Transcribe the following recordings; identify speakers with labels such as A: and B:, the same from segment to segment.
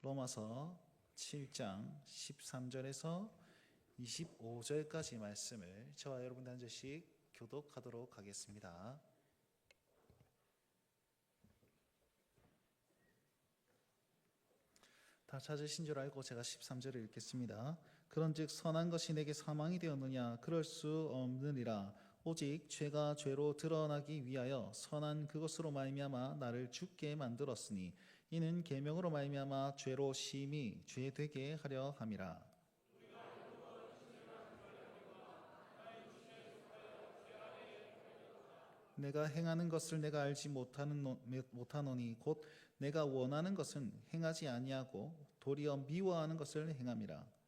A: 로마서 7장 13절에서 25절까지 말씀을 저와 여러분들 한 절씩 교독하도록 하겠습니다. 다 찾으신 줄 알고 제가 13절을 읽겠습니다. 그런즉 선한 것이 내게 사망이 되었느냐? 그럴 수 없느니라. 오직 죄가 죄로 드러나기 위하여 선한 그것으로 말미암아 나를 죽게 만들었으니 이는 계명으로 말미암아 죄로 심히 죄되게 하려 함이라. 내가 행하는 것을 내가 알지 못하노니 곧 내가 원하는 것은 행하지 아니하고 도리어 미워하는 것을 행함이라.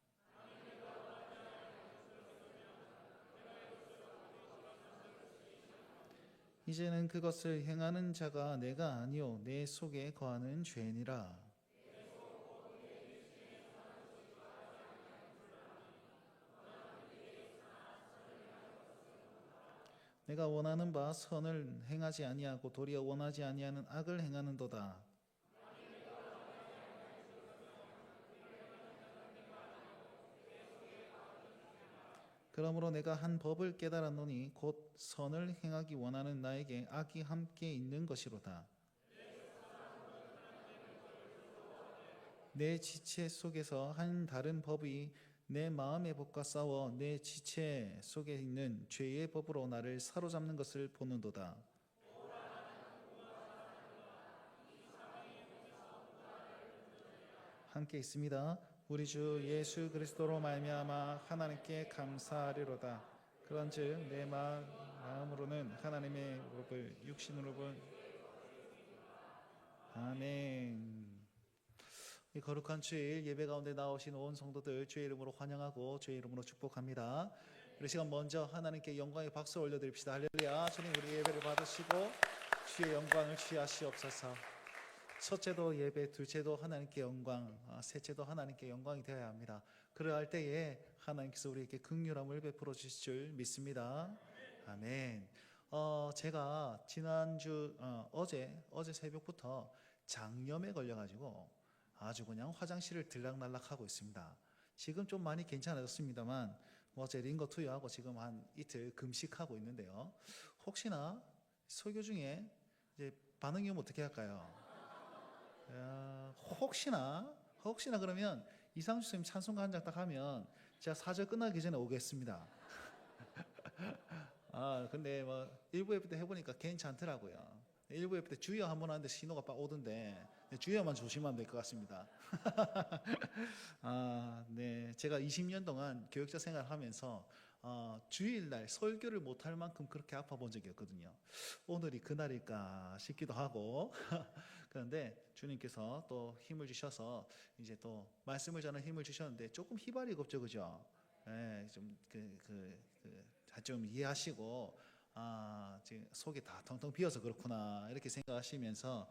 A: 이제는 그것을 행하는 자가 내가 아니요 내 속에 거하는 죄니라. 내가 원하는 바 선을 행하지 아니하고 도리어 원하지 아니하는 악을 행하는도다. 그러므로 내가 한 법을 깨달았노니 곧 선을 행하기 원하는 나에게 악이 함께 있는 것이로다. 내 지체 속에서 한 다른 법이 내 마음의 법과 싸워 내 지체 속에 있는 죄의 법으로 나를 사로잡는 것을 보는도다. 함께 있습니다. 우리 주 예수 그리스도로 말미암아 하나님께 감사하리로다. 그런즉 내 마음으로는 하나님의 법을 육신으로 본 아멘. 이 거룩한 주일 예배 가운데 나오신 온 성도들 주의 이름으로 환영하고 주의 이름으로 축복합니다. 우리 시간 먼저 하나님께 영광의 박수 올려드립시다. 할렐루야. 주님 우리 예배를 받으시고 주의 영광을 취하시옵소서. 첫째도 예배, 둘째도 하나님께 영광, 셋째도 하나님께 영광이 되어야 합니다. 그러할 때에 하나님께서 우리에게 긍휼함을 베풀어 주실 줄 믿습니다. 아멘. 제가 지난주 어제 새벽부터 장염에 걸려가지고 아주 그냥 화장실을 들락날락하고 있습니다. 지금 좀 많이 괜찮아졌습니다만 어제 링거 투여하고 지금 한 이틀 금식하고 있는데요. 혹시나 설교 중에 이제 반응이 오면 어떻게 할까요? 혹시나 그러면 이상주 선생님 찬송가 한 장 딱 하면 제가 4절 끝나기 전에 오겠습니다. 근데 뭐 일부 예배 때 해보니까 괜찮더라고요. 일부 예배 때 주여 한번 하는데 신호가 빡 오던데 주여만 조심하면 될 것 같습니다. 네, 제가 20년 동안 교육자 생활하면서 주일날 설교를 못할 만큼 그렇게 아파 본 적이 없거든요. 오늘이 그날일까 싶기도 하고 그런데 주님께서 또 힘을 주셔서 이제 또 말씀을 전하는 힘을 주셨는데 조금 희발이 없죠, 그죠? 네, 좀 이해하시고 지금 속이 다 텅텅 비어서 그렇구나 이렇게 생각하시면서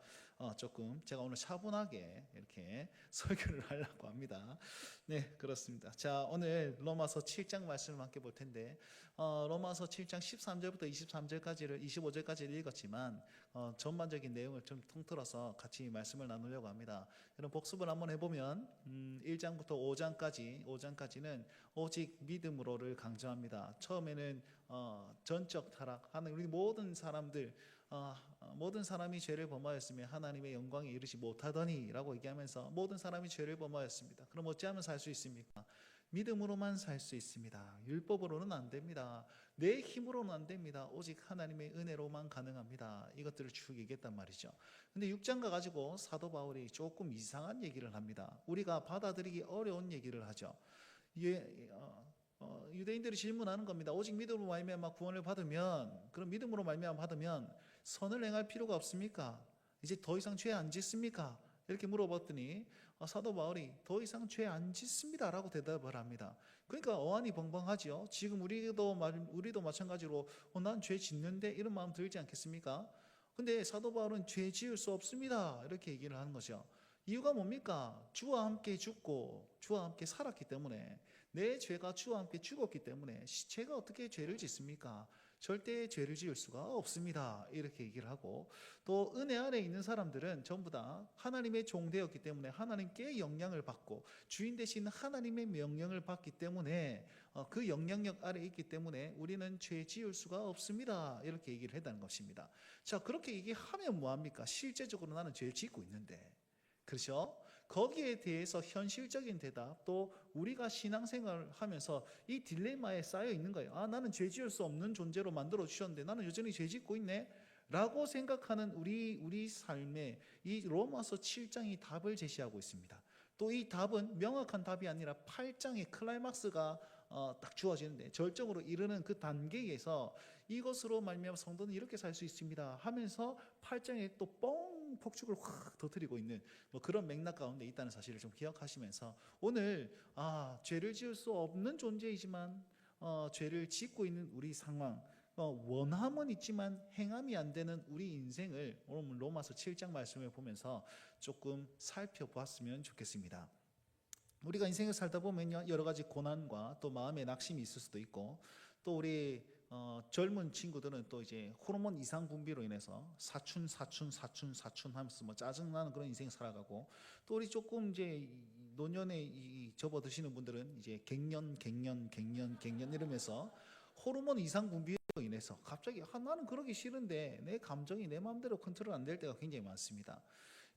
A: 조금 제가 오늘 차분하게 이렇게 설교를 하려고 합니다. 네, 그렇습니다. 자, 오늘 로마서 7장 말씀을 함께 볼 텐데 로마서 7장 13절부터 25절까지를 읽었지만 전반적인 내용을 좀 통틀어서 같이 말씀을 나누려고 합니다. 여러분 복습을 한번 해보면 1장부터 5장까지는 오직 믿음으로를 강조합니다. 처음에는 전적 타락하는 우리 모든 사람들 모든 사람이 죄를 범하였으며 하나님의 영광에 이르지 못하더니 라고 얘기하면서 모든 사람이 죄를 범하였습니다. 그럼 어찌하면 살 수 있습니까? 믿음으로만 살 수 있습니다. 율법으로는 안 됩니다. 내 힘으로는 안 됩니다. 오직 하나님의 은혜로만 가능합니다. 이것들을 쭉 얘기했단 말이죠. 근데 6장 가가지고 사도 바울이 조금 이상한 얘기를 합니다. 우리가 받아들이기 어려운 얘기를 하죠. 유대인들이 질문하는 겁니다. 오직 믿음으로 말미암아 구원을 받으면, 그럼 믿음으로 말미암아 받으면 선을 행할 필요가 없습니까? 이제 더 이상 죄 안 짓습니까? 이렇게 물어봤더니 사도 바울이 더 이상 죄 안 짓습니다라고 대답을 합니다. 그러니까 어안이 벙벙하죠. 지금 우리도 마찬가지로 난 죄 짓는데 이런 마음 들지 않겠습니까? 근데 사도 바울은 죄 지을 수 없습니다 이렇게 얘기를 하는 거죠. 이유가 뭡니까? 주와 함께 죽고 주와 함께 살았기 때문에, 내 죄가 주와 함께 죽었기 때문에 죄가 어떻게 죄를 짓습니까? 절대 죄를 지을 수가 없습니다. 이렇게 얘기를 하고, 또 은혜 아래 있는 사람들은 전부 다 하나님의 종되었기 때문에 하나님께 영향을 받고 주인 되신 하나님의 명령을 받기 때문에 그 영향력 아래 있기 때문에 우리는 죄 지을 수가 없습니다. 이렇게 얘기를 했다는 것입니다. 자, 그렇게 얘기하면 뭐합니까? 실제적으로 나는 죄를 짓고 있는데, 그렇죠? 거기에 대해서 현실적인 대답, 또 우리가 신앙생활을 하면서 이 딜레마에 쌓여 있는 거예요. 아, 나는 죄 지을 수 없는 존재로 만들어 주셨는데 나는 여전히 죄 짓고 있네 라고 생각하는 우리 삶에 이 로마서 7장이 답을 제시하고 있습니다. 또 이 답은 명확한 답이 아니라 8장의 클라이막스가 딱 주어지는데, 절정으로 이르는 그 단계에서 이것으로 말미암아 성도는 이렇게 살 수 있습니다 하면서 8장에 또 폭죽을 확 터뜨리고 있는 그런 맥락 가운데 있다는 사실을 좀 기억하시면서, 오늘 죄를 지을 수 없는 존재이지만 죄를 짓고 있는 우리 상황, 원함은 있지만 행함이 안 되는 우리 인생을 오늘 로마서 7장 말씀을 보면서 조금 살펴보았으면 좋겠습니다. 우리가 인생을 살다 보면요, 여러 가지 고난과 또 마음의 낙심이 있을 수도 있고, 또 우리 젊은 친구들은 또 이제 호르몬 이상 분비로 인해서 사춘 하면서 짜증나는 그런 인생 살아가고, 또 우리 조금 이제 노년에 접어드시는 분들은 이제 갱년 이러면서 호르몬 이상 분비로 인해서 갑자기 나는 그러기 싫은데 내 감정이 내 마음대로 컨트롤 안 될 때가 굉장히 많습니다.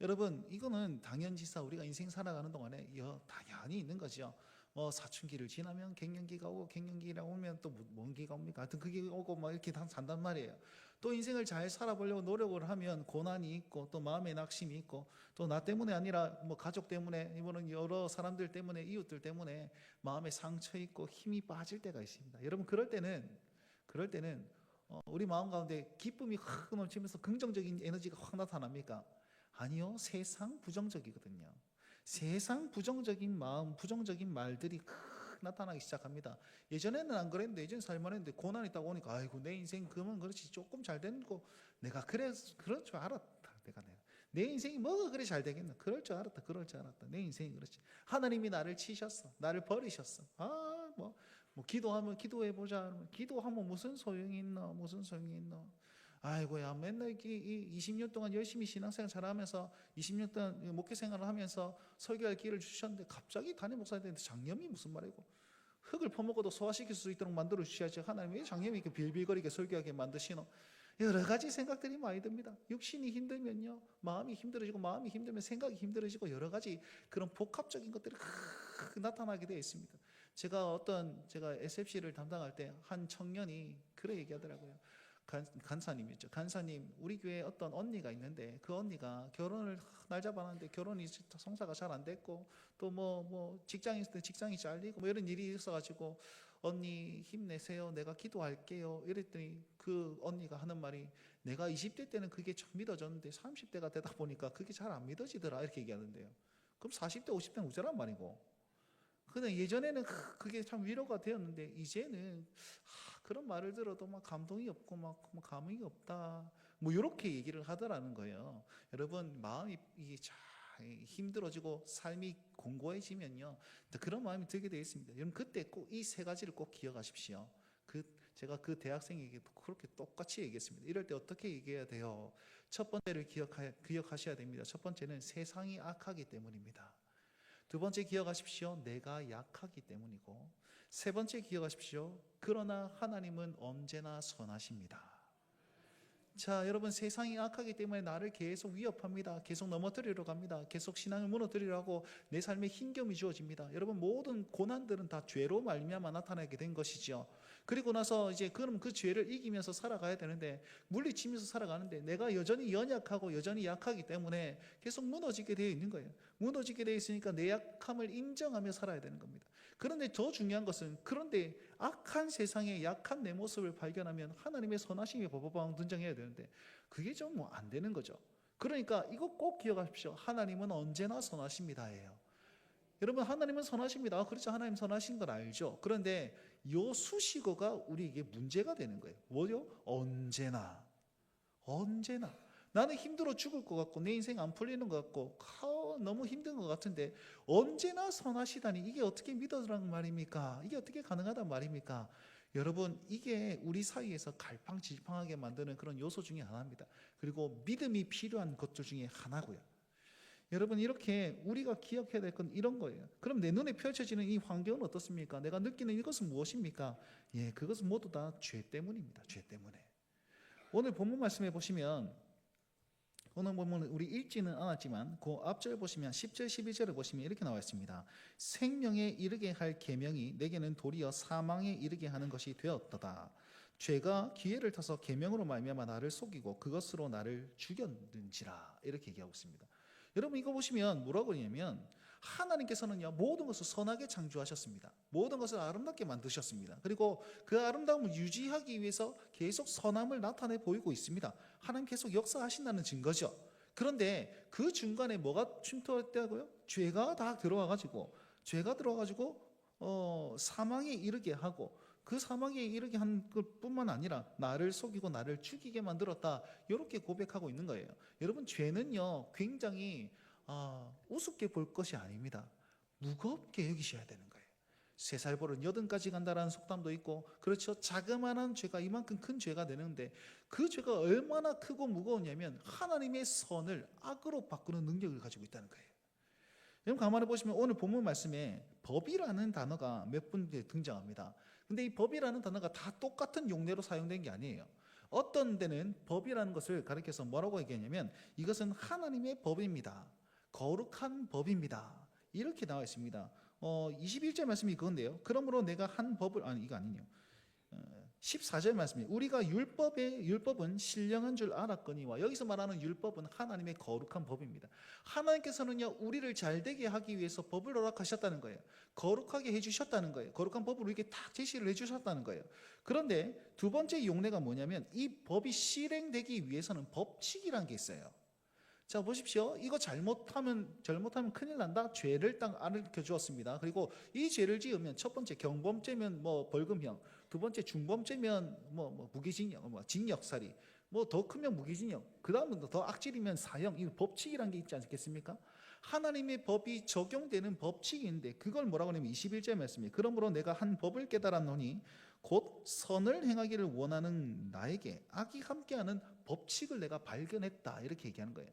A: 여러분, 이거는 당연지사 우리가 인생 살아가는 동안에 당연히 있는 거죠. 사춘기를 지나면 갱년기가 오고, 갱년기가 오면 또 뭔 기가 옵니까? 하여튼 그게 오고 이렇게 산단 말이에요. 또 인생을 잘 살아보려고 노력을 하면 고난이 있고, 또 마음의 낙심이 있고, 또 나 때문에 아니라 가족 때문에, 이거는 여러 사람들 때문에, 이웃들 때문에 마음에 상처 있고 힘이 빠질 때가 있습니다. 여러분, 그럴 때는 우리 마음 가운데 기쁨이 확 넘치면서 긍정적인 에너지가 확 나타납니까? 아니요, 세상 부정적이거든요. 세상 부정적인 마음, 부정적인 말들이 나타나기 시작합니다. 예전에는 안 그랬는데, 예전 살만했는데 고난이 딱 오니까 아이고, 내 인생 그러면 그렇지, 조금 잘 되는 거 내가 그럴 줄 알았다. 내가 내 인생이 뭐가 그래 잘 되겠나? 그럴 줄 알았다. 내 인생이 그렇지. 하나님이 나를 치셨어, 나를 버리셨어. 기도하면 기도해보자. 기도하면 무슨 소용이 있나? 아이고야, 맨날 20년 동안 열심히 신앙생활 잘하면서 20년 동안 목회생활을 하면서 설교할 기회를 주셨는데 갑자기 담임 목사님 되는데 장염이 무슨 말이고, 흙을 퍼먹어도 소화시킬 수 있도록 만들어 주셔야지 하나님 왜 장염이 이렇게 빌빌거리게 설교하게 만드시노? 여러 가지 생각들이 많이 듭니다. 육신이 힘들면요, 마음이 힘들어지고, 마음이 힘들면 생각이 힘들어지고, 여러 가지 그런 복합적인 것들이 나타나게 되어 있습니다. 제가 SFC를 담당할 때 한 청년이 그래 얘기하더라고요. 간사님이죠. 간사님, 우리 교회에 어떤 언니가 있는데 그 언니가 결혼을 날 잡아놨는데 결혼이 성사가 잘 안 됐고, 또 직장이 있을 때 직장이 잘리고 이런 일이 있어가지고, 언니 힘내세요, 내가 기도할게요 이랬더니 그 언니가 하는 말이, 내가 20대 때는 그게 좀 믿어졌는데 30대가 되다 보니까 그게 잘 안 믿어지더라, 이렇게 얘기하는데요. 그럼 40대 50대는 우짜란 말이고, 근데 예전에는 그게 참 위로가 되었는데 이제는 그런 말을 들어도 감동이 없고 감흥이 없다, 이렇게 얘기를 하더라는 거예요. 여러분, 마음이 힘들어지고 삶이 공고해지면요, 그런 마음이 들게 되어 있습니다. 여러분, 그때 꼭 이 세 가지를 꼭 기억하십시오. 제가 그 대학생에게 그렇게 똑같이 얘기했습니다. 이럴 때 어떻게 얘기해야 돼요? 첫 번째를 기억하셔야 됩니다. 첫 번째는 세상이 악하기 때문입니다. 두 번째 기억하십시오. 내가 약하기 때문이고, 세 번째 기억하십시오. 그러나 하나님은 언제나 선하십니다. 자, 여러분, 세상이 악하기 때문에 나를 계속 위협합니다. 계속 넘어뜨리러 갑니다. 계속 신앙을 무너뜨리려 하고 내 삶에 흰겸이 주어집니다. 여러분, 모든 고난들은 다 죄로 말미암아 나타나게 된 것이죠. 그리고 나서 이제 그럼 그 죄를 이기면서 살아가야 되는데, 물리치면서 살아가는데 내가 여전히 연약하고 여전히 약하기 때문에 계속 무너지게 되어 있는 거예요. 무너지게 되어 있으니까 내 약함을 인정하며 살아야 되는 겁니다. 그런데 더 중요한 것은, 그런데 악한 세상에 약한 내 모습을 발견하면 하나님의 선하심이 버버방 등장해야 되는데 그게 좀 안 되는 거죠. 그러니까 이거 꼭 기억하십시오. 하나님은 언제나 선하십니다예요. 여러분, 하나님은 선하십니다. 그렇죠, 하나님 선하신 걸 알죠. 그런데 요 수식어가 우리에게 문제가 되는 거예요. 뭐요? 언제나. 나는 힘들어 죽을 것 같고 내 인생 안 풀리는 것 같고 너무 힘든 것 같은데 언제나 선하시다니, 이게 어떻게 믿어라는 말입니까? 이게 어떻게 가능하단 말입니까? 여러분, 이게 우리 사이에서 갈팡질팡하게 만드는 그런 요소 중에 하나입니다. 그리고 믿음이 필요한 것들 중에 하나고요. 여러분, 이렇게 우리가 기억해야 될 건 이런 거예요. 그럼 내 눈에 펼쳐지는 이 환경은 어떻습니까? 내가 느끼는 이것은 무엇입니까? 예, 그것은 모두 다 죄 때문입니다. 죄 때문에. 오늘 본문 말씀해 보시면, 오늘 본문은 우리 읽지는 않았지만 그 앞절 보시면 10절 12절을 보시면 이렇게 나와 있습니다. 생명에 이르게 할 계명이 내게는 도리어 사망에 이르게 하는 것이 되었도다. 죄가 기회를 타서 계명으로 말미암아 나를 속이고 그것으로 나를 죽였는지라. 이렇게 얘기하고 있습니다. 여러분, 이거 보시면 뭐라고 하냐면, 하나님께서는요 모든 것을 선하게 창조하셨습니다. 모든 것을 아름답게 만드셨습니다. 그리고 그 아름다움을 유지하기 위해서 계속 선함을 나타내 보이고 있습니다. 하나님 계속 역사하신다는 증거죠. 그런데 그 중간에 뭐가 침투했다고요? 죄가 들어와가지고 사망에 이르게 하고, 그 사망에 이르게 한 것뿐만 아니라 나를 속이고 나를 죽이게 만들었다, 이렇게 고백하고 있는 거예요. 여러분, 죄는요 굉장히 우습게 볼 것이 아닙니다. 무겁게 여기셔야 되는 거예요. 3살 버릇 80까지 간다라는 속담도 있고, 그렇죠. 자그마한 죄가 이만큼 큰 죄가 되는데, 그 죄가 얼마나 크고 무거우냐면 하나님의 선을 악으로 바꾸는 능력을 가지고 있다는 거예요. 여러분, 가만히 보시면 오늘 본문 말씀에 법이라는 단어가 몇 번 등장합니다. 근데 이 법이라는 단어가 다 똑같은 용례로 사용된 게 아니에요. 어떤 데는 법이라는 것을 가리켜서 뭐라고 얘기하냐면, 이것은 하나님의 법입니다. 거룩한 법입니다. 이렇게 나와 있습니다. 21절 말씀이 그건데요. 그러므로 내가 한 법을, 이거 아니네요. 14절 말씀이, 우리가 율법은 신령한 줄 알았거니와, 여기서 말하는 율법은 하나님의 거룩한 법입니다. 하나님께서는요 우리를 잘되게 하기 위해서 법을 허락하셨다는 거예요. 거룩하게 해주셨다는 거예요. 거룩한 법을 우리에게 딱 제시를 해주셨다는 거예요. 그런데 두 번째 용례가 뭐냐면, 이 법이 실행되기 위해서는 법칙이라는 게 있어요. 자, 보십시오. 이거 잘못하면 큰일 난다. 죄를 딱 알려 주었습니다. 그리고 이 죄를 지으면 첫 번째 경범죄면 벌금형, 두 번째 중범죄면 무기징역, 징역살이, 더 크면 무기징역, 그 다음은 더 악질이면 사형. 이 법칙이란 게 있지 않겠습니까? 하나님의 법이 적용되는 법칙인데, 그걸 뭐라고 하냐면 21절 말씀이에요. 그러므로 내가 한 법을 깨달았노니 곧 선을 행하기를 원하는 나에게 악이 함께하는 법칙을 내가 발견했다. 이렇게 얘기하는 거예요.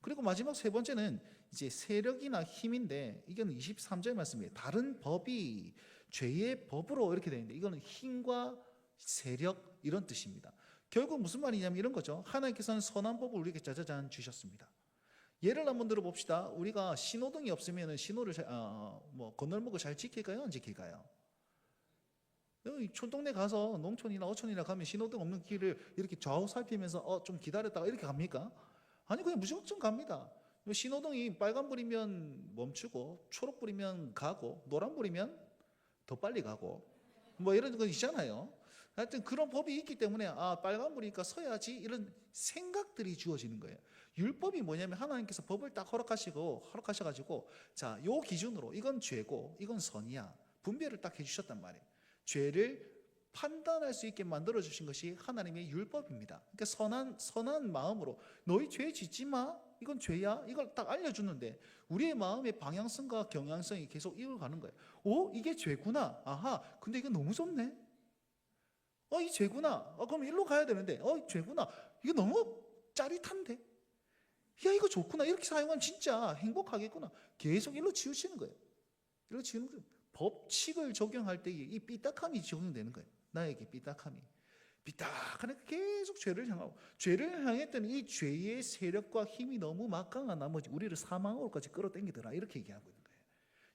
A: 그리고 마지막 세 번째는 이제 세력이나 힘인데, 이건 23절 말씀이에요. 다른 법이 죄의 법으로 이렇게 되어 있는데, 이거는 힘과 세력, 이런 뜻입니다. 결국 무슨 말이냐면 이런 거죠. 하나님께서는 선한 법을 우리에게 짜자잔 주셨습니다. 예를 한번 들어봅시다. 우리가 신호등이 없으면 신호를 건널목을 잘 지킬까요? 안 지킬까요? 여기 촌동네 가서 농촌이나 어촌이나 가면 신호등 없는 길을 이렇게 좌우 살피면서 좀 기다렸다가 이렇게 갑니까? 아니, 그냥 무조건 갑니다. 신호등이 빨간불이면 멈추고, 초록불이면 가고, 노란불이면 더 빨리 가고, 이런 거 있잖아요. 하여튼 그런 법이 있기 때문에 빨간불이니까 서야지, 이런 생각들이 주어지는 거예요. 율법이 뭐냐면, 하나님께서 법을 딱 허락하셔가지고, 자, 요 기준으로 이건 죄고 이건 선이야, 분별을 딱 해주셨단 말이에요. 죄를 판단할 수 있게 만들어 주신 것이 하나님의 율법입니다. 그러니까 선한 마음으로 너희 죄 짓지 마, 이건 죄야, 이걸 딱 알려주는데, 우리의 마음의 방향성과 경향성이 계속 이어가는 거예요. 이게 죄구나. 아하, 근데 이거 너무 좁네. 이 죄구나. 그럼 일로 가야 되는데, 죄구나. 이거 너무 짜릿한데. 야, 이거 좋구나. 이렇게 사용하면 진짜 행복하겠구나. 계속 일로 치우치는 거예요. 일로 치우는 거예요. 법칙을 적용할 때 이 삐딱함이 적용되는 거예요. 나에게 삐딱하니 계속 죄를 향했더니 이 죄의 세력과 힘이 너무 막강한 나머지 우리를 사망으로까지 끌어당기더라. 이렇게 얘기하고 있는 거예요.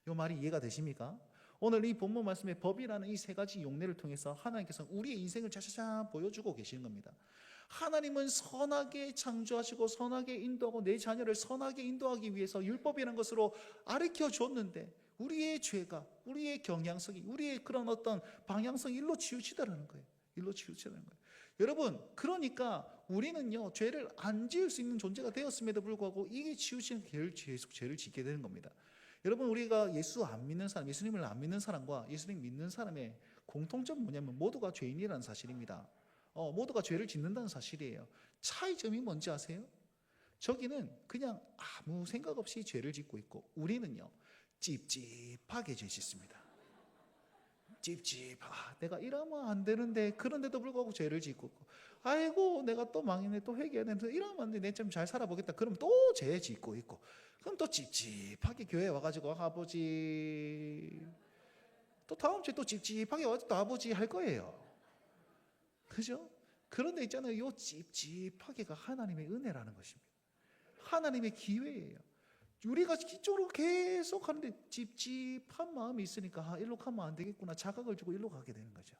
A: 이 말이 이해가 되십니까? 오늘 이 본문 말씀의 법이라는 이 세 가지 용례를 통해서 하나님께서 우리의 인생을 자자자 보여주고 계시는 겁니다. 하나님은 선하게 창조하시고 선하게 인도하고 내 자녀를 선하게 인도하기 위해서 율법이라는 것으로 가르쳐 줬는데, 우리의 죄가, 우리의 경향성이, 우리의 그런 어떤 방향성이 일로 치우치더라는 거예요. 여러분, 그러니까 우리는요 죄를 안 지을 수 있는 존재가 되었음에도 불구하고 이게 치우치는 계속 죄를 짓게 되는 겁니다. 여러분, 우리가 예수님을 안 믿는 사람과 예수님 믿는 사람의 공통점은 뭐냐면 모두가 죄인이라는 사실입니다. 모두가 죄를 짓는다는 사실이에요. 차이점이 뭔지 아세요? 저기는 그냥 아무 생각 없이 죄를 짓고 있고, 우리는요 찝찝하게 죄 짓습니다. 내가 이러면 안 되는데 그런데도 불구하고 죄를 짓고 있고, 아이고 내가 또 망했네, 또 회개해야 되는데 이러면 안 돼, 내 좀 잘 살아보겠다, 그럼 또 죄 짓고 있고, 그럼 또 찝찝하게 교회에 와가지고 아버지, 또 다음 주에 또 찝찝하게 와서 또 아버지 할 거예요. 그죠? 그런데 있잖아요, 요 찝찝하게가 하나님의 은혜라는 것입니다. 하나님의 기회예요. 우리가 이쪽으로 계속 하는데 찝찝한 마음이 있으니까 일로 가면 안 되겠구나, 자각을 주고 일로 가게 되는 거죠.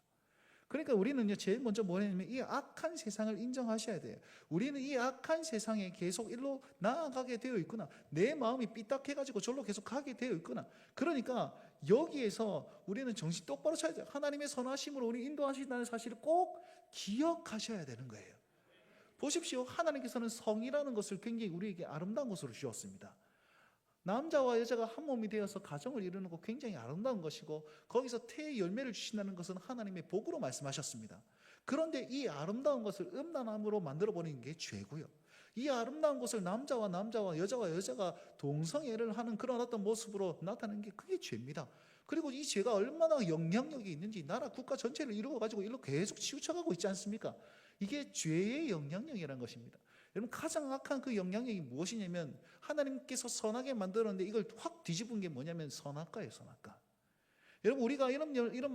A: 그러니까 우리는요, 제일 먼저 뭐냐면 이 악한 세상을 인정하셔야 돼요. 우리는 이 악한 세상에 계속 일로 나아가게 되어 있구나, 내 마음이 삐딱해가지고 절로 계속 가게 되어 있구나. 그러니까 여기에서 우리는 정신 똑바로 차야 돼요. 하나님의 선하심으로 우리 인도하신다는 사실을 꼭 기억하셔야 되는 거예요. 보십시오, 하나님께서는 성이라는 것을 굉장히 우리에게 아름다운 것으로 주었습니다. 남자와 여자가 한 몸이 되어서 가정을 이루는 것 굉장히 아름다운 것이고, 거기서 태의 열매를 주신다는 것은 하나님의 복으로 말씀하셨습니다. 그런데 이 아름다운 것을 음란함으로 만들어버리는 게 죄고요, 이 아름다운 것을 남자와 여자와 여자가 동성애를 하는 그런 어떤 모습으로 나타내는 게 그게 죄입니다. 그리고 이 죄가 얼마나 영향력이 있는지 나라 국가 전체를 이루어가지고 일로 계속 치우쳐가고 있지 않습니까? 이게 죄의 영향력이라는 것입니다. 여러분, 가장 악한 그 영향력이 무엇이냐면 하나님께서 선하게 만들었는데 이걸 확 뒤집은 게 뭐냐면 선악과예요, 선악과. 여러분, 우리가 이런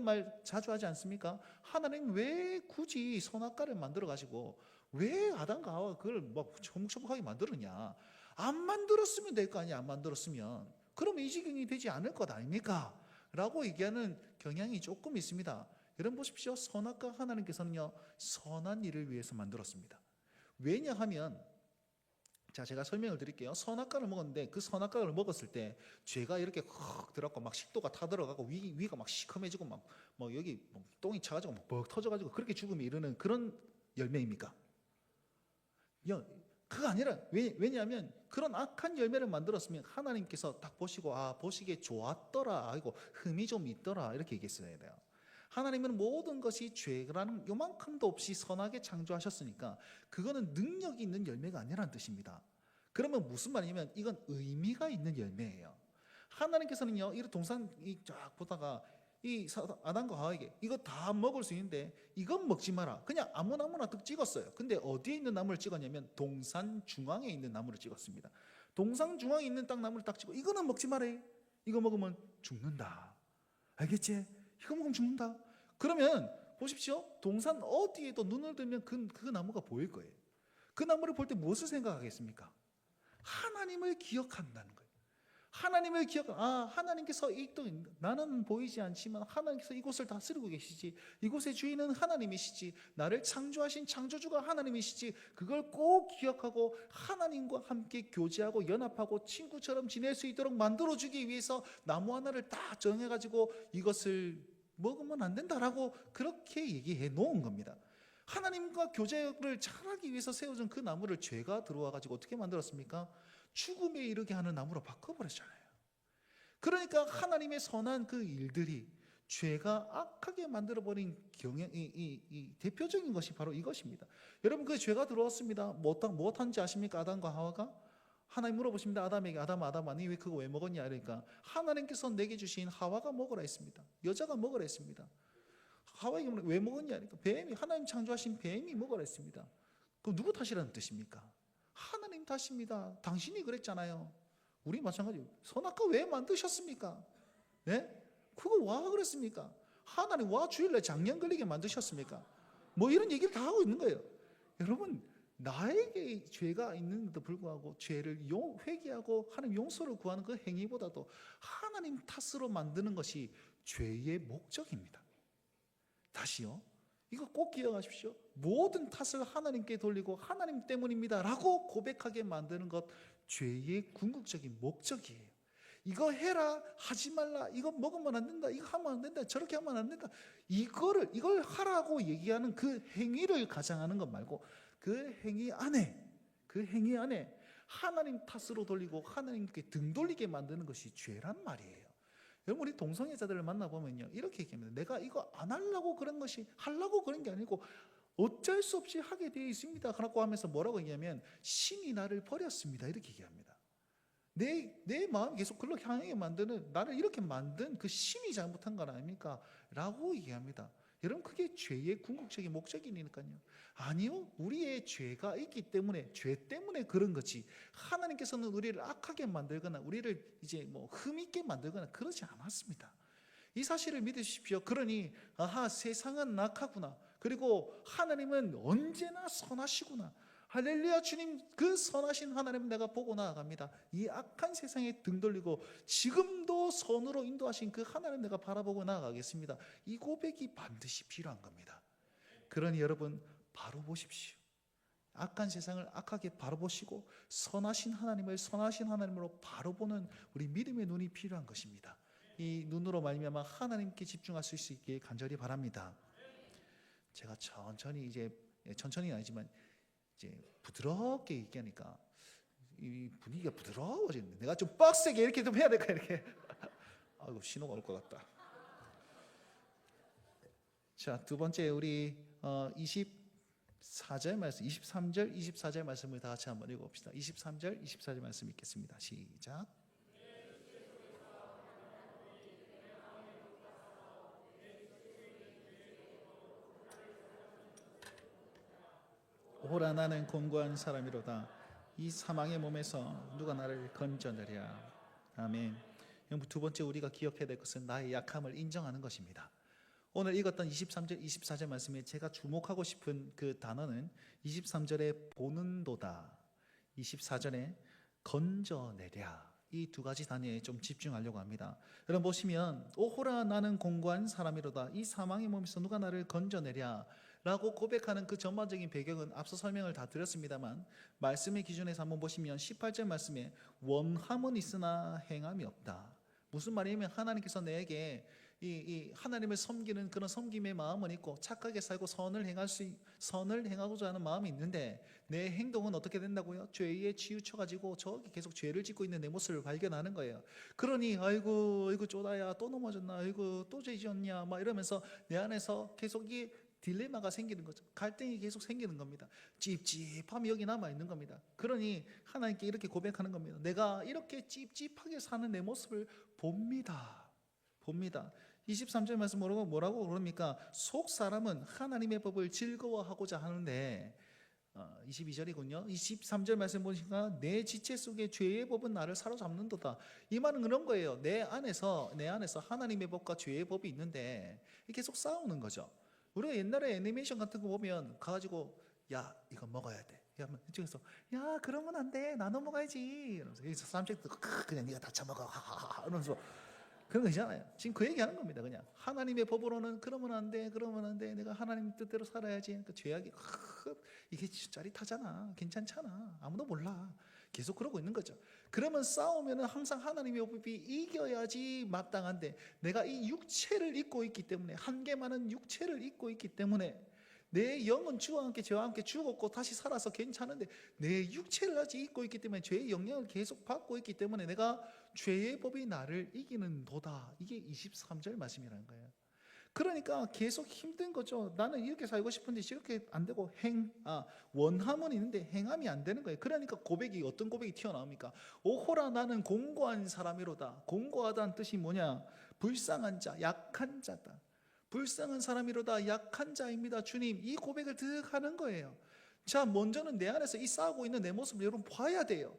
A: 말 자주 하지 않습니까? 하나님 왜 굳이 선악과를 만들어 가지고 왜 아담과 하와 그걸 막 처묵처묵하게 만들었냐? 안 만들었으면 될 거 아니야. 안 만들었으면 그럼 이 지경이 되지 않을 것 아닙니까? 라고 얘기하는 경향이 조금 있습니다. 여러분 보십시오, 선악과 하나님께서는요 선한 일을 위해서 만들었습니다. 왜냐하면, 자, 제가 설명을 드릴게요. 선악과를 먹었는데 그 선악과를 먹었을 때 죄가 이렇게 확 들어가고 막 식도가 타들어가고 위가 막 시커매지고 막 여기 똥이 차가지고 막 벅 터져가지고 그렇게 죽음에 이르는 그런 열매입니까? 그거 아니라, 왜냐하면 그런 악한 열매를 만들었으면 하나님께서 딱 보시고 보시기에 좋았더라, 아이고 흠이 좀 있더라, 이렇게 얘기했어야 돼요. 하나님은 모든 것이 죄라는 요만큼도 없이 선하게 창조하셨으니까 그거는 능력이 있는 열매가 아니라는 뜻입니다. 그러면 무슨 말이냐면 이건 의미가 있는 열매예요. 하나님께서는요, 이 동산 쫙 보다가 이 아담과 하와에게 이거 다 먹을 수 있는데 이건 먹지 마라, 그냥 아무나 딱 찍었어요. 근데 어디에 있는 나무를 찍었냐면 동산 중앙에 있는 나무를 찍었습니다. 동산 중앙에 있는 딱 나무를 딱 찍고 이거는 먹지 마라, 이거 먹으면 죽는다, 알겠지? 이거 먹으면 죽는다. 그러면 보십시오, 동산 어디에도 눈을 들면 그 나무가 보일 거예요. 그 나무를 볼 때 무엇을 생각하겠습니까? 하나님을 기억한다는 거예요. 하나님을 하나님께서 나는 보이지 않지만 하나님께서 이곳을 다스리고 계시지, 이곳의 주인은 하나님이시지, 나를 창조하신 창조주가 하나님이시지, 그걸 꼭 기억하고 하나님과 함께 교제하고 연합하고 친구처럼 지낼 수 있도록 만들어주기 위해서 나무 하나를 딱 정해가지고 이것을 먹으면 안 된다라고 그렇게 얘기해 놓은 겁니다. 하나님과 교제를 잘하기 위해서 세워진 그 나무를 죄가 들어와가지고 어떻게 만들었습니까? 죽음에 이르게 하는 나무로 바꿔버렸잖아요. 그러니까 하나님의 선한 그 일들이 죄가 악하게 만들어버린 이 대표적인 것이 바로 이것입니다. 여러분, 그 죄가 들어왔습니다. 무엇한지 아십니까? 아담과 하와가 하나님 물어보십니다. 아담에게, 아담아 니 왜 그거 왜 먹었냐? 그러니까 하나님께서 내게 주신 하와가 먹으라 했습니다. 여자가 먹으라 했습니다. 하와에게 왜 먹었냐? 그러니까 하나님 창조하신 뱀이 먹으라 했습니다. 그럼 누구 탓이라는 뜻입니까? 하나님 탓입니다. 당신이 그랬잖아요. 우리 마찬가지예요. 선악과 왜 만드셨습니까? 네? 그거 와 그랬습니까? 하나님 와 주일날 장염 걸리게 만드셨습니까? 이런 얘기를 다 하고 있는 거예요. 여러분, 나에게 죄가 있는데도 불구하고 죄를 회개하고 하나님 용서를 구하는 그 행위보다도 하나님 탓으로 만드는 것이 죄의 목적입니다. 다시요, 이거 꼭 기억하십시오. 모든 탓을 하나님께 돌리고 하나님 때문입니다 라고 고백하게 만드는 것, 죄의 궁극적인 목적이에요. 이거 해라, 하지 말라, 이거 먹으면 안 된다, 이거 하면 안 된다, 저렇게 하면 안 된다, 이걸 하라고 얘기하는 그 행위를 가장하는 것 말고 그 행위 안에 하나님 탓으로 돌리고 하나님께 등 돌리게 만드는 것이 죄란 말이에요. 여러분, 우리 동성애자들을 만나보면요 이렇게 얘기합니다. 내가 이거 안 하려고 그런 것이, 하려고 그런 게 아니고 어쩔 수 없이 하게 되어 있습니다 라고 하면서 뭐라고 얘기하면 신이 나를 버렸습니다, 이렇게 얘기합니다. 내 마음이 계속 그걸로 향하게 만드는, 나를 이렇게 만든 그 신이 잘못한 건 아닙니까? 라고 얘기합니다. 여러분, 그게 죄의 궁극적인 목적이니까요. 아니요, 우리의 죄가 있기 때문에, 죄 때문에 그런 거지, 하나님께서는 우리를 악하게 만들거나 우리를 이제 뭐 흠있게 만들거나 그러지 않았습니다. 이 사실을 믿으십시오. 그러니 아하, 세상은 악하구나, 그리고 하나님은 언제나 선하시구나, 할렐루야, 주님 그 선하신 하나님 내가 보고 나아갑니다. 이 악한 세상에 등 돌리고 지금도 선으로 인도하신 그 하나님 내가 바라보고 나아가겠습니다. 이 고백이 반드시 필요한 겁니다. 그러니 여러분, 바로 보십시오. 악한 세상을 악하게 바로 보시고 선하신 하나님을 선하신 하나님으로 바로 보는 우리 믿음의 눈이 필요한 것입니다. 이 눈으로 말미암아 하나님께 집중할 수 있게 간절히 바랍니다. 제가 천천히는 아니지만 이제 부드럽게 얘기하니까 이 분위기가 부드러워지는데, 내가 좀 빡세게 이렇게 좀 해야 될까, 이렇게. 아이고, 신호가 올 것 같다. 자, 두 번째, 우리 24절 말씀, 23절, 24절 말씀을 다 같이 한번 읽어봅시다. 23절, 24절 말씀 읽겠습니다. 시작. 오라, 나는 곤고한 사람이로다. 이 사망의 몸에서 누가 나를 건져내랴. 아멘. 두 번째, 우리가 기억해야 될 것은 나의 약함을 인정하는 것입니다. 오늘 읽었던 23절, 24절 말씀에 제가 주목하고 싶은 그 단어는 23절에 보는도다, 24절에 건져내랴, 이 두 가지 단어에 좀 집중하려고 합니다. 여러분 보시면, 오호라, 나는 곤고한 사람이로다. 이 사망의 몸에서 누가 나를 건져내랴 라고 고백하는 그 전반적인 배경은 앞서 설명을 다 드렸습니다만, 말씀의 기준에서 한번 보시면 18절 말씀에 원함은 있으나 행함이 없다. 무슨 말이냐면, 하나님께서 내게 이 하나님을 섬기는 그런 섬김의 마음은 있고 착하게 살고 선을 행하고자 하는 마음이 있는데, 내 행동은 어떻게 된다고요? 죄에 치우쳐가지고 저기 계속 죄를 짓고 있는 내 모습을 발견하는 거예요. 그러니 아이고 쪼다야, 또 넘어졌나, 아이고 또 죄 지었냐, 막 이러면서 내 안에서 계속 이 딜레마가 생기는 거죠. 갈등이 계속 생기는 겁니다. 찝찝함이 여기 남아있는 겁니다. 그러니 하나님께 이렇게 고백하는 겁니다. 내가 이렇게 찝찝하게 사는 내 모습을 봅니다. 23절 말씀 뭐라고 그럽니까? 속 사람은 하나님의 법을 즐거워하고자 하는데, 22절이군요. 23절 말씀 보니까 내 지체 속에 죄의 법은 나를 사로잡는도다. 이 말은 그런 거예요. 내 안에서 하나님의 법과 죄의 법이 있는데 계속 싸우는 거죠. 우리가 옛날에 애니메이션 같은 거 보면 가가지고, 야 이거 먹어야 돼, 야 이쪽에서 야 그러면 안 돼, 나눠 먹어야지 이러면서, 여기서 사람들도 그냥 네가 다 처먹어 이러면서 그런 거 있잖아요. 지금 그 얘기하는 겁니다. 그냥 하나님의 법으로는 그러면 안 돼, 내가 하나님 뜻대로 살아야지. 그러니까 죄악이 이게 짜릿하잖아, 괜찮잖아, 아무도 몰라, 계속 그러고 있는 거죠. 그러면 싸우면은 항상 하나님의 법이 이겨야지 마땅한데, 내가 이 육체를 입고 있기 때문에, 한계 많은 육체를 입고 있기 때문에, 내 영은 주와 함께 저와 함께 죽었고 다시 살아서 괜찮은데, 내 육체를 아직 입고 있기 때문에 죄의 영향을 계속 받고 있기 때문에 내가 죄의 법이 나를 이기는 도다. 이게 23절 말씀이라는 거예요. 그러니까 계속 힘든 거죠. 나는 이렇게 살고 싶은데 이렇게 안 되고, 원함은 있는데 행함이 안 되는 거예요. 그러니까 어떤 고백이 튀어나옵니까? 오호라, 나는 공고한 사람이로다. 공고하다는 뜻이 뭐냐? 불쌍한 자, 약한 자다. 불쌍한 사람이로다, 약한 자입니다. 주님, 이 고백을 득 하는 거예요. 자, 먼저는 내 안에서 이 싸우고 있는 내 모습을 여러분 봐야 돼요.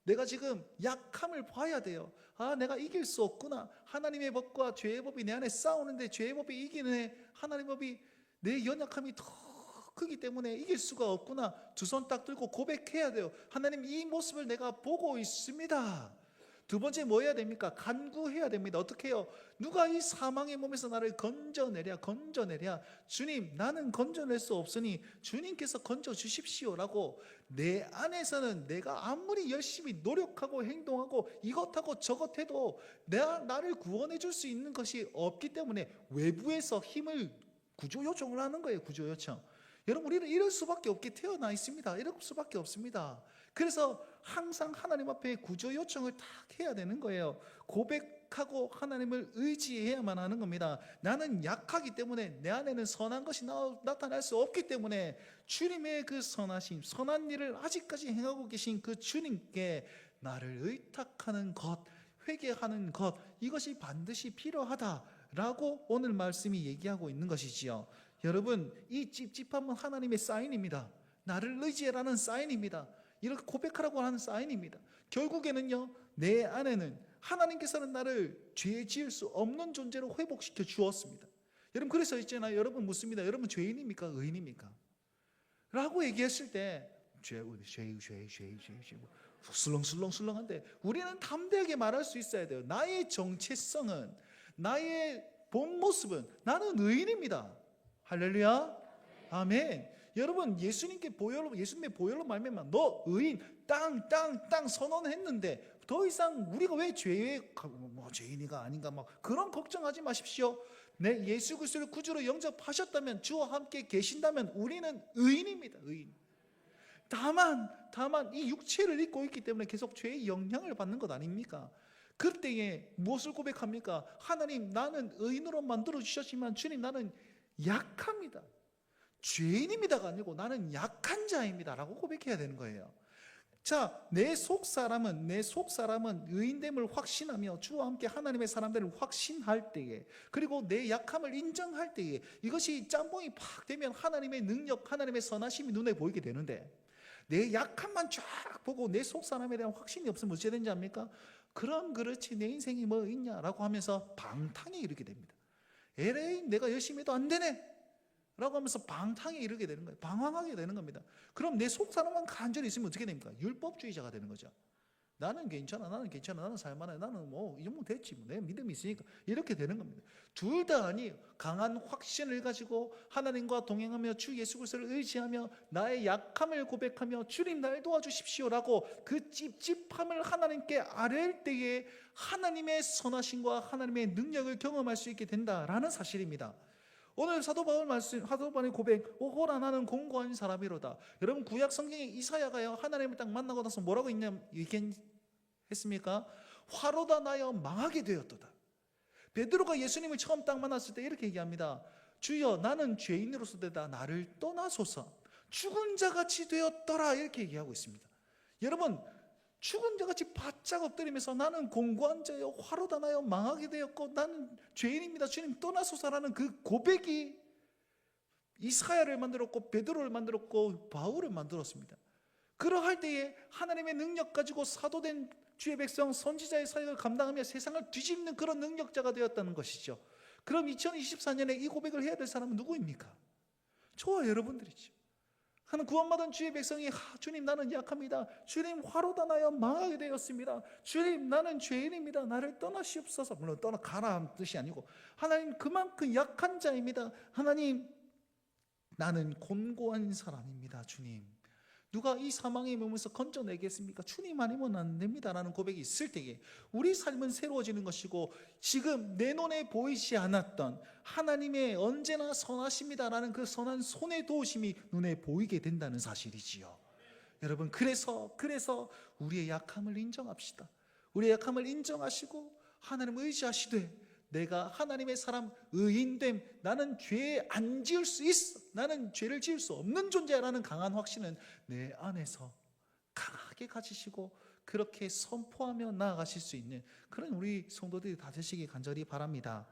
A: 내가 지금 약함을 봐야 돼요. 내가 이길 수 없구나. 하나님의 법과 죄의 법이 내 안에 싸우는데 죄의 법이 이기는 하나님의 법이 내 연약함이 더 크기 때문에 이길 수가 없구나. 두 손 딱 들고 고백해야 돼요. 하나님, 이 모습을 내가 보고 있습니다. 두 번째 뭐 해야 됩니까? 간구해야 됩니다. 어떻게 해요? 누가 이 사망의 몸에서 나를 건져내랴. 주님, 나는 건져낼 수 없으니 주님께서 건져주십시오라고, 내 안에서는 내가 아무리 열심히 노력하고 행동하고 이것하고 저것해도 나를 구원해 줄 수 있는 것이 없기 때문에 외부에서 힘을 구조 요청을 하는 거예요. 구조 요청. 여러분, 우리는 이럴 수밖에 없게 태어나 있습니다. 이럴 수밖에 없습니다. 그래서 항상 하나님 앞에 구조 요청을 딱 해야 되는 거예요. 고백하고 하나님을 의지해야만 하는 겁니다. 나는 약하기 때문에 내 안에는 선한 것이 나타날 수 없기 때문에 주님의 그 선한 일을 아직까지 행하고 계신 그 주님께 나를 의탁하는 것, 회개하는 것, 이것이 반드시 필요하다라고 오늘 말씀이 얘기하고 있는 것이지요. 여러분, 이 찝찝함은 하나님의 사인입니다. 나를 의지해라는 사인입니다. 이렇게 고백하라고 하는 사인입니다. 결국에는요, 내 안에는 하나님께서는 나를 죄 지을 수 없는 존재로 회복시켜 주었습니다. 여러분, 그래서 있잖아요. 여러분 묻습니다. 여러분 죄인입니까? 의인입니까? 라고 얘기했을 때 죄 술렁술렁한데 우리는 담대하게 말할 수 있어야 돼요. 나의 정체성은, 나의 본 모습은 나는 의인입니다. 할렐루야, 아멘. 여러분, 예수님의 보혈로 말미암아 너 의인 땅 선언했는데 더 이상 우리가 왜 죄인이가 아닌가 막 그런 걱정하지 마십시오. 내 예수 그리스도를 구주로 영접하셨다면, 주와 함께 계신다면 우리는 의인입니다. 의인. 다만 이 육체를 입고 있기 때문에 계속 죄의 영향을 받는 것 아닙니까? 그때에 무엇을 고백합니까? 하나님, 나는 의인으로 만들어 주셨지만 주님, 나는 약합니다. 죄인입니다가 아니고 나는 약한 자입니다 라고 고백해야 되는 거예요. 자, 내 속 사람은 의인됨을 확신하며 주와 함께 하나님의 사람들을 확신할 때에, 그리고 내 약함을 인정할 때에, 이것이 짬뽕이 팍 되면 하나님의 능력, 하나님의 선하심이 눈에 보이게 되는데, 내 약함만 쫙 보고 내 속 사람에 대한 확신이 없으면 어찌해야 되는지 압니까? 그럼 그렇지, 내 인생이 뭐 있냐라고 하면서 방탕에 이르게 됩니다. 에레이, 내가 열심히 해도 안 되네 라고 하면서 방탕에 이르게 되는 거예요. 방황하게 되는 겁니다. 그럼 내 속 사람만 간절히 있으면 어떻게 됩니까? 율법주의자가 되는 거죠. 나는 괜찮아, 나는 살만해, 나는 뭐 이 정도 됐지, 내 믿음이 있으니까, 이렇게 되는 겁니다. 둘 다 아니에요. 강한 확신을 가지고 하나님과 동행하며 주 예수 그리스도를 의지하며 나의 약함을 고백하며 주님 날 도와주십시오라고 그 찝찝함을 하나님께 아뢰을 때에 하나님의 선하심과 하나님의 능력을 경험할 수 있게 된다라는 사실입니다. 오늘 사도 바울의 고백, 오호라 나는 공고한 사람이로다. 여러분, 구약 성경에 이사야가요, 하나님을 딱 만나고 나서 뭐라고 얘기했습니까? 화로다 나여 망하게 되었도다. 베드로가 예수님을 처음 딱 만났을 때 이렇게 얘기합니다. 주여, 나는 죄인으로서되다 나를 떠나소서. 죽은 자같이 되었더라, 이렇게 얘기하고 있습니다. 여러분, 죽은 자같이 바짝 엎드리면서 나는 공고한 자여 화로다 나여 망하게 되었고 나는 죄인입니다, 주님 떠나소서라는 그 고백이 이사야를 만들었고 베드로를 만들었고 바울을 만들었습니다. 그러할 때에 하나님의 능력 가지고 사도된 주의 백성 선지자의 사역을 감당하며 세상을 뒤집는 그런 능력자가 되었다는 것이죠. 그럼 2024년에 이 고백을 해야 될 사람은 누구입니까? 저와 여러분들이죠. 하는 구원받은 주의 백성이 주님, 나는 약합니다. 주님, 화로다 나여 망하게 되었습니다. 주님, 나는 죄인입니다. 나를 떠나시옵소서. 물론 떠나가라는 뜻이 아니고, 하나님, 그만큼 약한 자입니다. 하나님, 나는 곤고한 사람입니다. 주님, 누가 이 사망의 몸에서 건져내겠습니까? 주님 아니면 안 됩니다라는 고백이 있을 때에 우리 삶은 새로워지는 것이고, 지금 내 눈에 보이지 않았던 하나님의 언제나 선하십니다라는 그 선한 손의 도우심이 눈에 보이게 된다는 사실이지요. 여러분, 그래서 우리의 약함을 인정합시다. 우리의 약함을 인정하시고 하나님을 의지하시되, 내가 하나님의 사람, 의인됨, 나는 죄 안 지을 수 있어, 나는 죄를 지을 수 없는 존재라는 강한 확신은 내 안에서 강하게 가지시고 그렇게 선포하며 나아가실 수 있는 그런 우리 성도들이 다 되시기 간절히 바랍니다.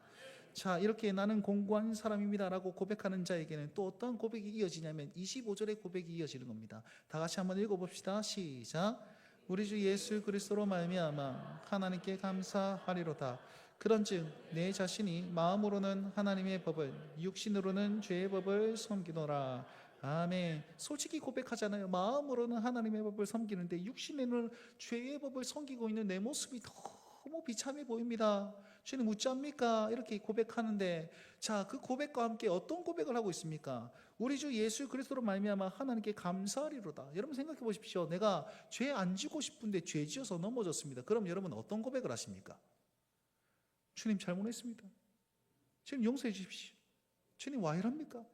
A: 자, 이렇게 나는 공고한 사람입니다 라고 고백하는 자에게는 또 어떤 고백이 이어지냐면 25절의 고백이 이어지는 겁니다. 다 같이 한번 읽어봅시다. 시작. 우리 주 예수 그리스도로 말미암아 하나님께 감사하리로다. 그런즉 내 자신이 마음으로는 하나님의 법을, 육신으로는 죄의 법을 섬기노라. 아멘. 솔직히 고백하잖아요. 마음으로는 하나님의 법을 섬기는데 육신에는 죄의 법을 섬기고 있는 내 모습이 너무 비참해 보입니다. 주님 어찌합니까? 이렇게 고백하는데, 자, 그 고백과 함께 어떤 고백을 하고 있습니까? 우리 주 예수 그리스도로 말미암아 하나님께 감사하리로다. 여러분 생각해 보십시오. 내가 죄 안 지고 싶은데 죄 지어서 넘어졌습니다. 그럼 여러분 어떤 고백을 하십니까? 주님 잘못했습니다. 주님 용서해 주십시오. 주님 와 이랍니까?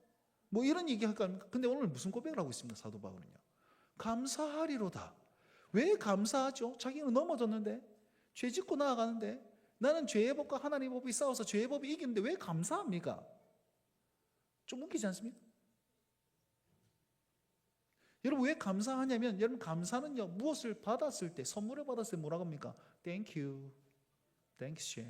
A: 뭐 이런 얘기 할까 합니까? 근데 오늘 무슨 고백을 하고 있습니까? 사도 바울은요, 감사하리로다. 왜 감사하죠? 자기는 넘어졌는데, 죄 짓고 나아가는데, 나는 죄의 법과 하나님의 법이 싸워서 죄의 법이 이기는데 왜 감사합니까? 좀 웃기지 않습니까? 여러분 왜 감사하냐면, 여러분 감사는요, 무엇을 받았을 때, 선물을 받았을 때 뭐라고 합니까? Thank you, thanks.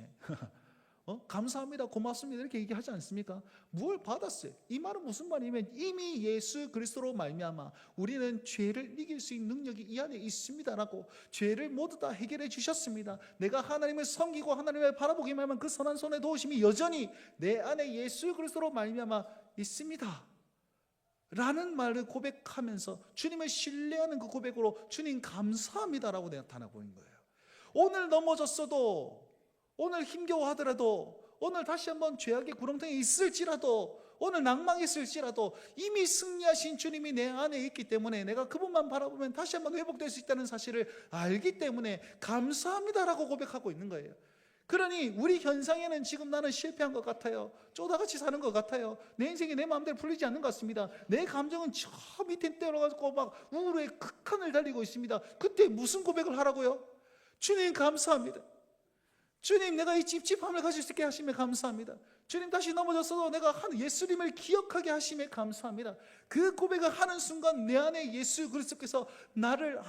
A: 감사합니다, 고맙습니다 이렇게 얘기하지 않습니까? 무엇을 받았어요. 이 말은 무슨 말이냐면 이미 예수 그리스도로 말미암아 우리는 죄를 이길 수 있는 능력이 이 안에 있습니다라고, 죄를 모두 다 해결해 주셨습니다. 내가 하나님을 섬기고 하나님을 바라보기만 하면 그 선한 손의 도우심이 여전히 내 안에 예수 그리스도로 말미암아 있습니다 라는 말을 고백하면서 주님을 신뢰하는 그 고백으로 주님 감사합니다라고 나타나고 있는 거예요. 오늘 넘어졌어도, 오늘 힘겨워하더라도, 오늘 다시 한번 죄악의 구렁텅이에 있을지라도, 오늘 낭망했을지라도 이미 승리하신 주님이 내 안에 있기 때문에 내가 그분만 바라보면 다시 한번 회복될 수 있다는 사실을 알기 때문에 감사합니다라고 고백하고 있는 거예요. 그러니 우리 현상에는 지금 나는 실패한 것 같아요. 쪼다같이 사는 것 같아요. 내 인생이 내 마음대로 풀리지 않는 것 같습니다. 내 감정은 저 밑에 때려가지고 막 우울의 극한을 달리고 있습니다. 그때 무슨 고백을 하라고요? 주님 감사합니다. 주님, 내가 이 찝찝함을 가질 수 있게 하심에 감사합니다. 주님, 다시 넘어졌어도 내가 예수님을 기억하게 하심에 감사합니다. 그 고백을 하는 순간 내 안에 예수 그리스도께서 나를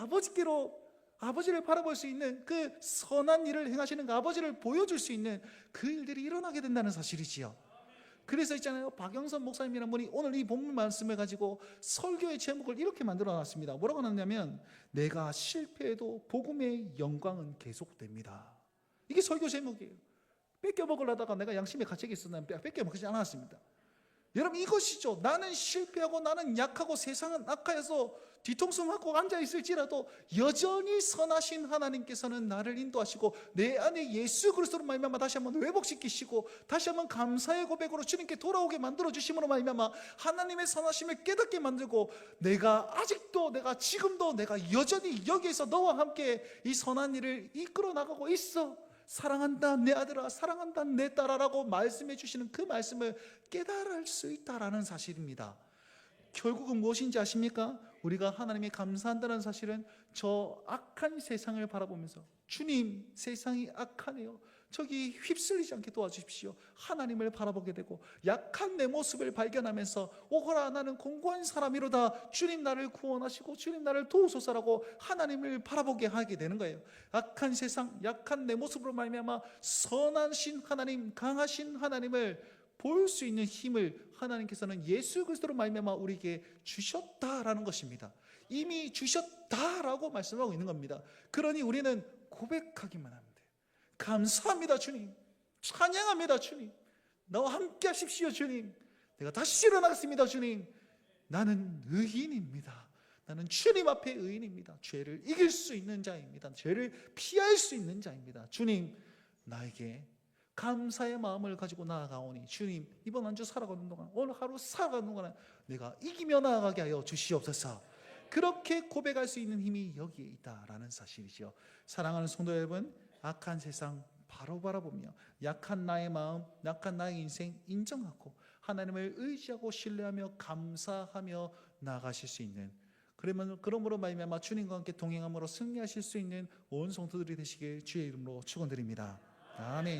A: 아버지를 바라볼 수 있는 그 선한 일을 행하시는 그 아버지를 보여줄 수 있는 그 일들이 일어나게 된다는 사실이지요. 그래서 있잖아요, 박영선 목사님이라는 분이 오늘 이 본문 말씀을 가지고 설교의 제목을 이렇게 만들어 놨습니다. 뭐라고 하냐면 내가 실패해도 복음의 영광은 계속됩니다. 이게 설교 제목이에요. 뺏겨 먹으려다가 내가 양심의 가책이 있었나 뺏겨 먹지 않았습니다. 여러분 이것이죠. 나는 실패하고 나는 약하고 세상은 악하여서 뒤통수 맞고 앉아있을지라도 여전히 선하신 하나님께서는 나를 인도하시고 내 안에 예수 그리스도로 말미암아 다시 한번 회복시키시고 다시 한번 감사의 고백으로 주님께 돌아오게 만들어 주심으로 말미암아 하나님의 선하심을 깨닫게 만들고 내가 아직도, 내가 지금도, 내가 여전히 여기에서 너와 함께 이 선한 일을 이끌어 나가고 있어, 사랑한다 내 아들아, 사랑한다 내 딸아라고 말씀해 주시는 그 말씀을 깨달을 수 있다라는 사실입니다. 결국은 무엇인지 아십니까? 우리가 하나님께 감사한다는 사실은 저 악한 세상을 바라보면서 주님, 세상이 악하네요, 저기 휩쓸리지 않게 도와주십시오. 하나님을 바라보게 되고 약한 내 모습을 발견하면서 오호라 나는 공고한 사람이로다, 주님 나를 구원하시고 주님 나를 도우소서라고 하나님을 바라보게 하게 되는 거예요. 악한 세상, 약한 내 모습으로 말미암아 선하신 하나님, 강하신 하나님을 볼 수 있는 힘을 하나님께서는 예수 그리스도로 말미암아 우리에게 주셨다라는 것입니다. 이미 주셨다라고 말씀하고 있는 겁니다. 그러니 우리는 고백하기만 하면 돼요. 감사합니다 주님, 찬양합니다 주님, 나와 함께 하십시오 주님, 내가 다시 일어나겠습니다 주님, 나는 의인입니다. 나는 주님 앞에 의인입니다. 죄를 이길 수 있는 자입니다. 죄를 피할 수 있는 자입니다. 주님, 나에게 감사의 마음을 가지고 나아가오니 주님, 이번 한 주 살아가는 동안, 오늘 하루 살아가는 동안 내가 이기며 나아가게 하여 주시옵소서. 그렇게 고백할 수 있는 힘이 여기에 있다라는 사실이죠. 사랑하는 성도 여러분, 악한 세상 바로 바라보며 약한 나의 마음, 약한 나의 인생 인정하고 하나님을 의지하고 신뢰하며 감사하며 나아가실 수 있는, 그러므로 말미암아 주님과 함께 동행함으로 승리하실 수 있는 온 성도들이 되시길 주의 이름으로 축원드립니다. 아멘.